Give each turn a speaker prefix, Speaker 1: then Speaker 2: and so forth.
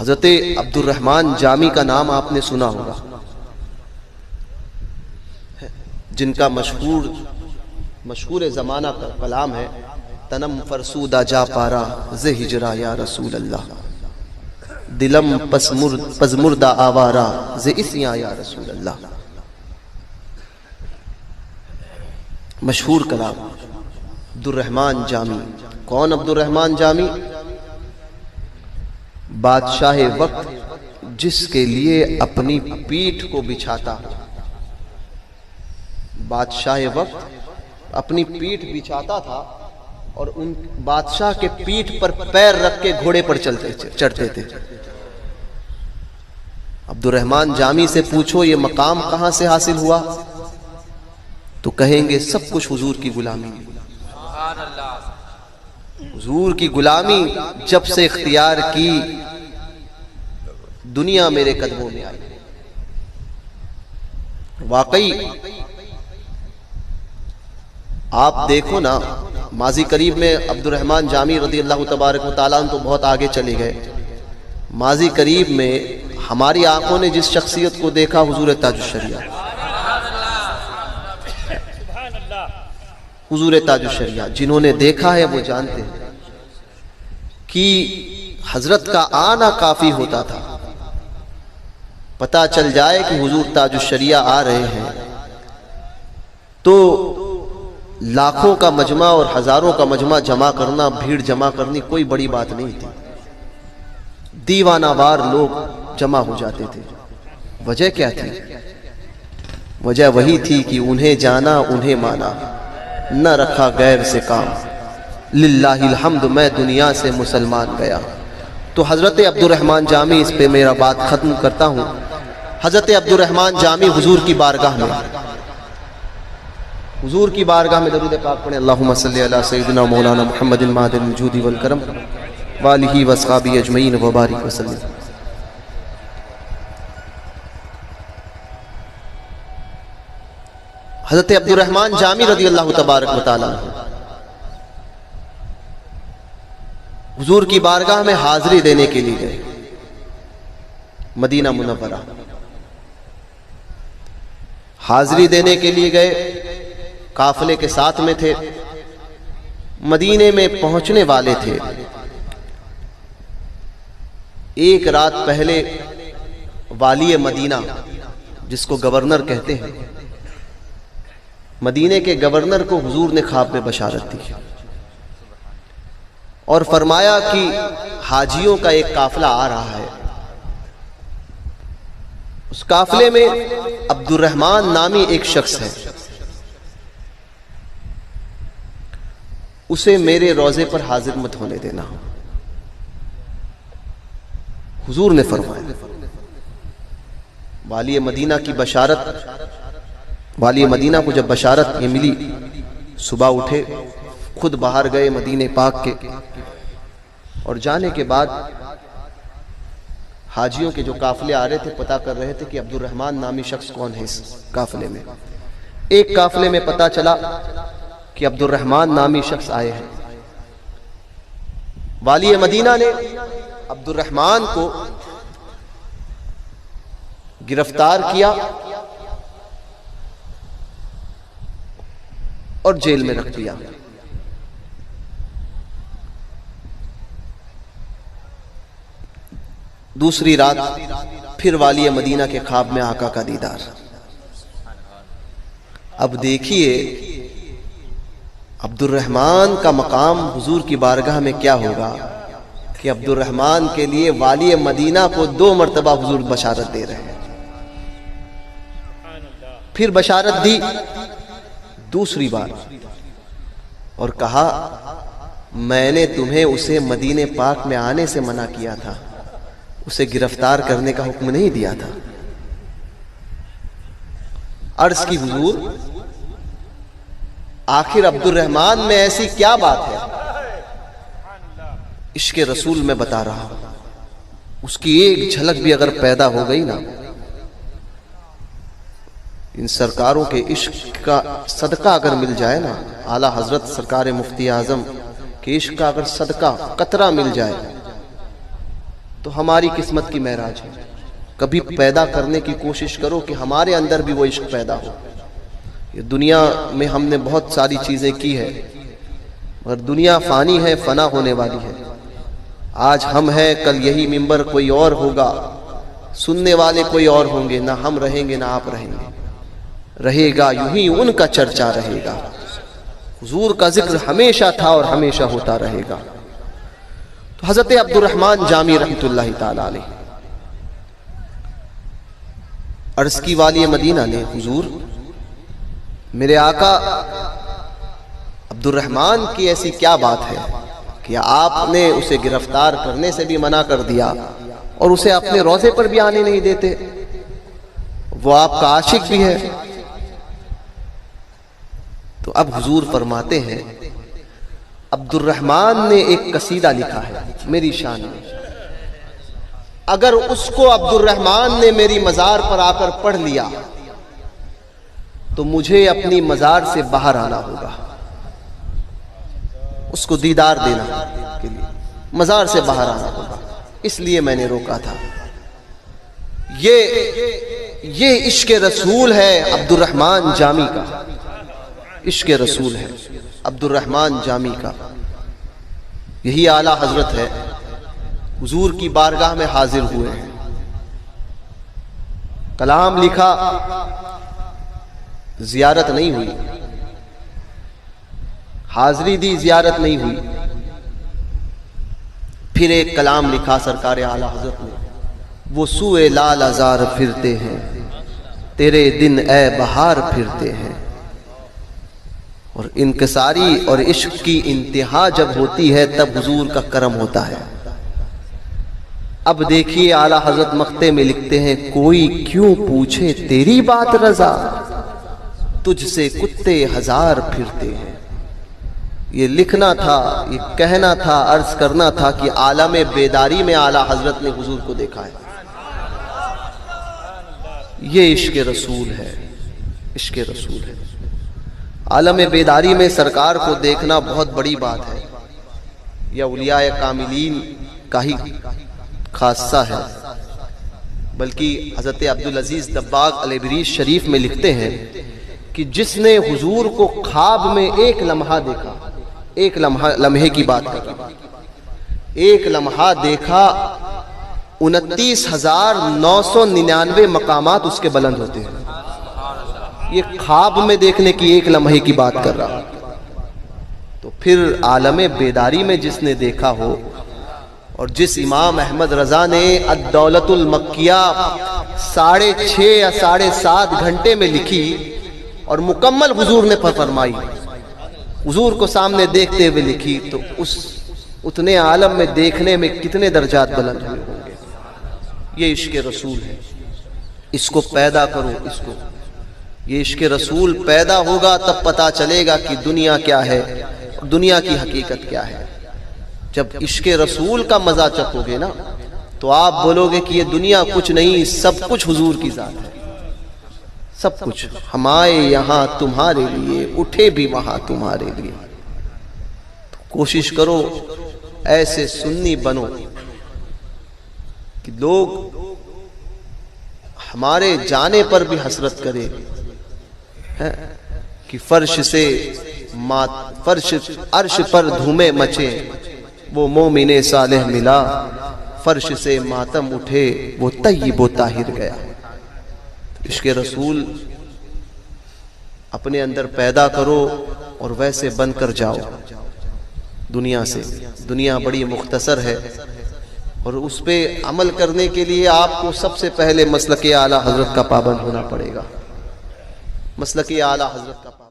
Speaker 1: हजरत Abdurrahman Jami का नाम आपने सुना होगा, जिनका मशहूर ज़माना का कलाम है, तनम फरसूदा जा पारा ज़े हिजरा या रसूल अल्लाह, दिलम पज़मुर्दा आवारा ज़े इस्या या रसूल अल्लाह। मशहूर कलाम अब्दुर्रहमान जामी। कौन अब्दुर्रहमान जामी? बादशाह वक्त जिसके लिए अपनी पीठ को बिछाता, बादशाह वक्त अपनी पीठ बिछाता था और उन बादशाह के पीठ पर पैर रख के घोड़े पर चढ़ते थे। अब्दुर्रहमान जामी से पूछो ये मकाम कहां से हासिल हुआ, तो कहेंगे सब कुछ हुजूर की गुलामी। हुजूर की गुलामी जब से इख्तियार की, दुनिया मेरे कदमों में आई। वाकई आप देखो ना, माजी करीब में अब्दुर्रहमान जामी रदी अल्लाह तबारक व तआला तो बहुत आगे चले गए। माजी करीब में हमारी आंखों ने जिस शख्सियत को देखा, हुजूर ताजुश्शरिया, हुजूर ताजुश्शरिया जिन्होंने देखा है वो जानते हैं कि हजरत का आना काफी होता था। पता चल जाए कि हुजूर ताजुश्शरिया आ रहे हैं तो लाखों का मजमा और हजारों का मजमा जमा करना, भीड़ जमा करनी कोई बड़ी बात नहीं थी। दीवानावार लोग जमा हो जाते थे। वजह क्या थी? वजह वही थी कि उन्हें जाना, उन्हें माना, न रखा गैर से काम। लिल्लाहिल हम्द, मैं दुनिया से मुसलमान गया। तो हजरत अब्दुर्रहमान जामी, इस पे मेरा बात खत्म करता हूँ। हजरत अब्दुर्रहमान जामी हुजूर की बारगाह में दरूद पाक पढ़े, अल्लाहुम्मा सल्ली अला सय्यिदिना मौलाना मुहम्मदिन मादिल वजूदी वल करम वालिही वस्हाबी अजमईन व बारिक वसल्लम। हजरत अब्दुर्रहमान जामी रदी अल्लाह तबारक व तआला हुजूर की बारगाह में हाजिरी देने के लिए गए मदीना मुनव्वरा। हाजिरी देने के लिए गए, काफिले के साथ में थे, मदीने में पहुंचने वाले थे। एक रात पहले वाली मदीना, जिसको गवर्नर कहते हैं, मदीने के गवर्नर को हुजूर ने ख्वाब में बशारत दी और फरमाया कि हाजियों का एक काफिला आ रहा है। उस काफिले में अब्दुर्रहमान नामी एक शख्स है, उसे मेरे रोजे पर हाजिर मत होने देना। हुजूर ने फरमाया। वाली मदीना की बशारत, वाली मदीना को जब बशारत ये मिली, सुबह उठे, खुद बाहर गए मदीने पाक के, और जाने के बाद हाजियों के जो काफिले आ रहे थे पता कर रहे थे कि अब्दुर्रहमान नामी शख्स कौन है इस काफिले में। एक काफिले में पता चला कि अब्दुर्रहमान नामी शख्स आए हैं। वाली मदीना ने अब्दुर्रहमान को गिरफ्तार किया और जेल में रख दिया। दूसरी रात फिर वाली मदीना के ख्वाब में आका का दीदार। अब देखिए अब्दुर्रहमान का मकाम हुजूर की बारगाह में क्या होगा कि अब्दुर्रहमान के लिए वाली मदीना को 2 मरतबा हुजूर बशारत दे रहे हैं। फिर बशारत दी दूसरी बार और कहा, मैंने तुम्हें उसे मदीने पाक में आने से मना किया था, उसे गिरफ्तार करने का हुक्म नहीं दिया था। अर्ज की हुजूर, आखिर अब्दुर्रहमान में ऐसी क्या बात है? इश्क़ रसूल में बता रहा हूं, उसकी एक झलक भी अगर पैदा हो गई ना, इन सरकारों के इश्क का सदका अगर मिल जाए ना, आला हजरत सरकार मुफ्ती आजम के इश्क का अगर सदका कतरा मिल जाए तो हमारी किस्मत की महराज है। कभी पैदा करने की कोशिश करो कि हमारे अंदर भी वो इश्क पैदा हो। ये दुनिया में हमने बहुत सारी चीज़ें की है, मगर दुनिया फ़ानी है, फ़ना होने वाली है। आज हम हैं, कल यही मिंबर कोई और होगा, सुनने वाले कोई और होंगे, ना हम रहेंगे ना आप रहेंगे। रहेगा यूं ही उनका चर्चा रहेगा। हुजूर का जिक्र हमेशा था और हमेशा होता रहेगा। तो हज़रत अब्दुर्रहमान जामी रहमतुल्लाहि ताला अलैह अर्ज़ की वाली मदीना ने, हुजूर मेरे आका अब्दुर्रहमान की ऐसी क्या बात है कि आपने उसे गिरफ्तार करने से भी मना कर दिया और उसे अपने रोज़े पर भी आने नहीं देते? वो आपका आशिक भी है। तो अब हुजूर फरमाते हैं, अब्दुर्रहमान ने एक कसीदा लिखा है मेरी शान में। अगर उसको अब्दुर्रहमान ने मेरी मज़ार पर आकर पढ़ लिया तो मुझे अपनी मज़ार से बाहर आना होगा, उसको दीदार देना के लिए मज़ार से बाहर आना होगा। इसलिए मैंने रोका था। ये इश्क़ रसूल है अब्दुर्रहमान जामी का, इश्क़ रसूल है अब्दुर्रहमान जामी का। यही आला हजरत है, हुजूर की बारगाह में हाजिर हुए हैं, कलाम लिखा, जियारत नहीं हुई, हाजिरी दी, जियारत नहीं हुई। फिर एक कलाम लिखा सरकार आला हजरत ने, वो सुए लाल आजार फिरते हैं, तेरे दिन ए बहार फिरते हैं। और इनकिसारी और इश्क की इंतहा जब होती है तब हुजूर का करम होता है। अब देखिए आला हजरत मख्ते में लिखते हैं, कोई क्यों पूछे तेरी बात रजा, तुझसे कुत्ते हजार फिरते हैं। ये लिखना था, ये कहना था, अर्ज करना था कि आलम बेदारी में आला हजरत ने हुजूर को देखा है। ये इश्क रसूल है, इश्क रसूल है। आलम बेदारी में सरकार को देखना बहुत बड़ी बात है, यह औलिया कामिलीन का ही खासा है। बल्कि हज़रत अब्दुल अजीज दब्बाग अलबरीज शरीफ में लिखते हैं कि जिसने हुजूर को ख्वाब में एक लम्हा देखा, एक लम्हे की बात कर, एक लम्हा देखा, 29,999 मकामात उसके बुलंद होते हैं। ये ख्वाब में देखने की एक लम्हे की बात कर रहा। तो फिर आलम बेदारी में जिसने देखा हो, और जिस इमाम अहमद रजा ने अद-दौलतुल मक्किया 6.5 या 7.5 घंटे में लिखी और मुकम्मल हुजूर ने फरमाई, हुजूर को सामने देखते हुए लिखी, तो उस उतने आलम में देखने में कितने दर्जात बुलंद हुए होंगे। ये इश्क रसूल है, इसको पैदा करो, इसको, ये इश्क रसूल पैदा होगा तब पता चलेगा कि दुनिया क्या है, दुनिया की हकीकत क्या है। जब इश्क रसूल का मजा चखोगे ना, तो आप बोलोगे कि ये दुनिया कुछ नहीं, सब कुछ हुजूर की जात है। सब कुछ हम आए यहाँ तुम्हारे लिए, उठे भी वहां तुम्हारे लिए। तो कोशिश करो ऐसे सुन्नी बनो कि लोग हमारे जाने पर भी हसरत करें कि फर्श अर्श पर धूमे मचे, वो मोमिने सालेह मिला, फर्श से मातम उठे, वो तय्यिब व ताहिर गया। इश्क रसूल अपने अंदर पैदा करो और वैसे बनकर जाओ दुनिया से। दुनिया बड़ी मुख्तसर है और उस पे अमल करने के लिए आपको सबसे पहले मसलक आला हजरत का पाबंद होना पड़ेगा। मसलक आला हजरत का पाबंद।